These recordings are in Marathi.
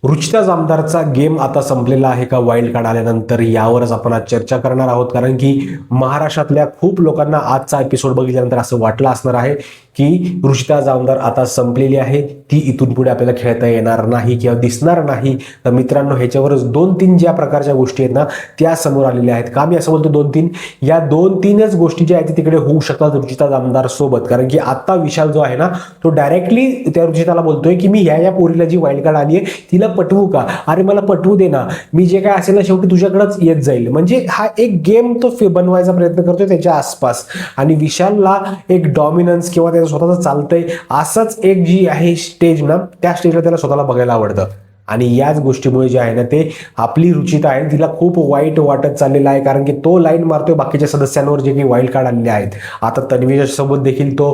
रुचिता जामदारचा गेम आता संपलेला आहे का वाईल्ड कार्ड आल्यानंतर, यावरच आपण आज चर्चा करणार आहोत. कारण की महाराष्ट्रातल्या खूप लोकांना आजचा एपिसोड बघितल्यानंतर असं वाटलं असणार आहे की रुचिता जामदार आता संपलेली आहे, ती इथून पुढे आपल्याला खेळता येणार नाही किंवा दिसणार नाही. तर मित्रांनो, ह्याच्यावरच 2-3 ज्या प्रकारच्या गोष्टी आहेत ना त्या समोर आलेल्या आहेत. का मी असं बोलतो 2-3? या 2-3च गोष्टी ज्या आहेत तिकडे होऊ शकतात रुचिता जामदार सोबत. कारण की आता विशाल जो आहे ना तो डायरेक्टली त्या रुचिताला बोलतोय की मी ह्या पोरीला जी वाईल्ड कार्ड आली आहे तिला पटवू का? अरे मला पटवू दे ना, मी जे काय असेल ना शेवटी तुझ्याकडेच येत जाईल. म्हणजे हा एक गेम तो बनवायचा प्रयत्न करतोय त्याच्या आसपास. आणि विशालला एक डॉमिनन्स किंवा त्याचं स्वतःच चालतंय असंच एक जी आहे स्टेज ना, त्या स्टेजला त्याला स्वतःला बघायला आवडतं. आणि याच गोष्टीमुळे जे आहे ना ते आपली रुचिता आहे तिला खूप वाईट वाटत चाललेलं आहे. कारण की तो लाईन मारतोय बाकीच्या सदस्यांवर जे काही वाईल्ड कार्ड आलेले आहेत. आता तन्वीच्या सोबत देखील तो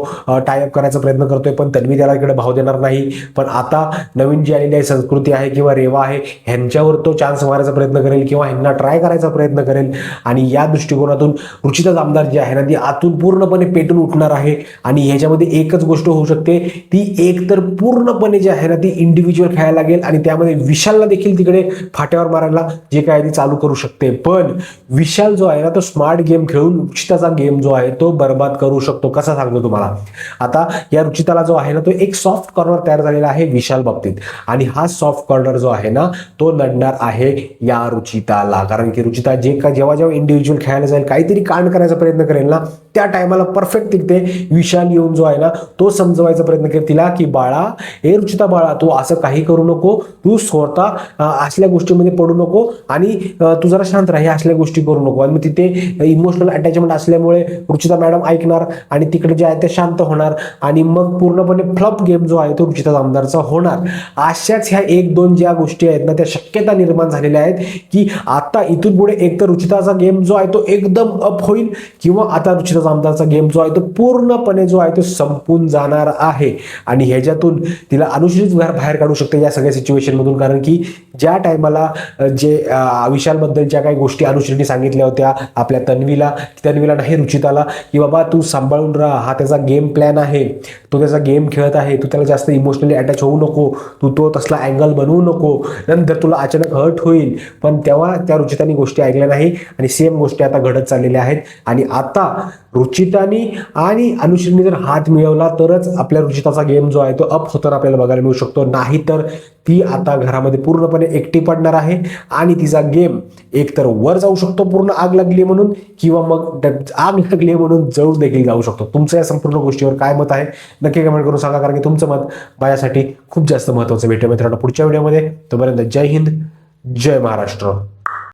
टायअप करायचा प्रयत्न करतोय, पण तन्वी त्याला इकडे भाव देणार नाही. पण आता नवीन जी आलेली आहे संस्कृती आहे किंवा रेवा आहे ह्यांच्यावर तो चान्स मारायचा प्रयत्न करेल किंवा ह्यांना ट्राय करायचा प्रयत्न करेल. आणि या दृष्टिकोनातून रुचिता जामदार जी आहे ना ती आतून पूर्णपणे पेटून उठणार आहे. आणि ह्याच्यामध्ये एकच गोष्ट होऊ शकते, ती एक तर पूर्णपणे जी आहे ना ती इंडिव्हिज्युअल खेळायला लागेल आणि त्यामध्ये विशालला देखील तिकडे फाट्यावर मारायला जे काय ती चालू करू शकते. पण विशाल जो आहे ना तो स्मार्ट गेम खेळून रुचिताचा गेम जो आहे तो बर्बाद करू शकतो. कसा सांगतो तुम्हाला? आता या रुचिताला जो आहे ना तो एक सॉफ्ट कॉर्नर तयार झालेला आहे विशाल बाबतीत. आणि हा सॉफ्ट कॉर्नर जो आहे ना तो नडणार आहे या रुचिताला. कारण की रुचिता जे का जेव्हा जेव्हा इंडिव्हिज्युअल खेळायला जाईल, काहीतरी कांड करायचा प्रयत्न करेल ना, त्या टायमाला परफेक्ट तिथे विशाल येऊन जो आहे ना तो समजवायचा प्रयत्न करेल तिला की बाळा, ए रुचिता बाळा, तू असं काही करू नको, तू स्वतः असल्या गोष्टीमध्ये पडू नको आणि तू जरा शांत राहा, असल्या गोष्टी करू नको. आणि मग तिथे इमोशनल अटॅचमेंट असल्यामुळे रुचिता मॅडम ऐकणार आणि तिकडे जे आहे ते शांत होणार आणि मग पूर्णपणे फ्लॉप गेम जो आहे तो रुचिता जामदारचा होणार. अशाच ह्या 1-2 ज्या गोष्टी आहेत ना त्या शक्यता निर्माण झालेल्या आहेत की आता इथून पुढे एक तर रुचिताचा गेम जो आहे तो एकदम अप होईल किंवा आता रुचिता जामदारचा गेम जो आहे तो पूर्णपणे जो आहे तो संपून जाणार आहे. आणि ह्याच्यातून तिला अनुश्रीच बाहेर काढू शकते या सगळ्या सिच्युएशन मधून. कारण की ज्या टायमाला जे विशाल बद्दल ज्या काही गोष्टी अनुश्रीने सांगितल्या होत्या आपल्या तन्वीला नाही रुचिताला, की बाबा तू सांभाळून राहा, हा त्याचा गेम प्लॅन आहे, तो त्याचा गेम खेळत आहे, तू त्याला जास्त इमोशनली अटॅच होऊ नको, तू तो तसला अँगल बनवू नको, नंतर तुला अचानक हर्ट होईल. पण तेव्हा त्या रुचितानी गोष्टी ऐकल्या नाही आणि सेम गोष्टी आता घडत चाललेल्या आहेत. आणि आता रुचितानी आणि अनुश्रीने जर हात मिळवला तरच आपल्या रुचिताचा गेम जो आहे तो अप होताना आपल्याला बघायला मिळू शकतो. नाहीतर ती आता घरामध्ये पूर्णपणे एकटी पडणार आहे आणि तिचा गेम एकतर वर जाऊ शकतो पूर्ण आग लागली म्हणून, किंवा मग आग लागली म्हणून जळून देखील जाऊ शकतो. तुमचं या संपूर्ण गोष्टीवर काय मत आहे नक्की कमेंट करून सांगा. कारण की तुमचं मत माझ्यासाठी खूप जास्त महत्त्वाचं. भेटूया मित्रांनो पुढच्या व्हिडिओमध्ये. तोपर्यंत जय हिंद, जय महाराष्ट्र.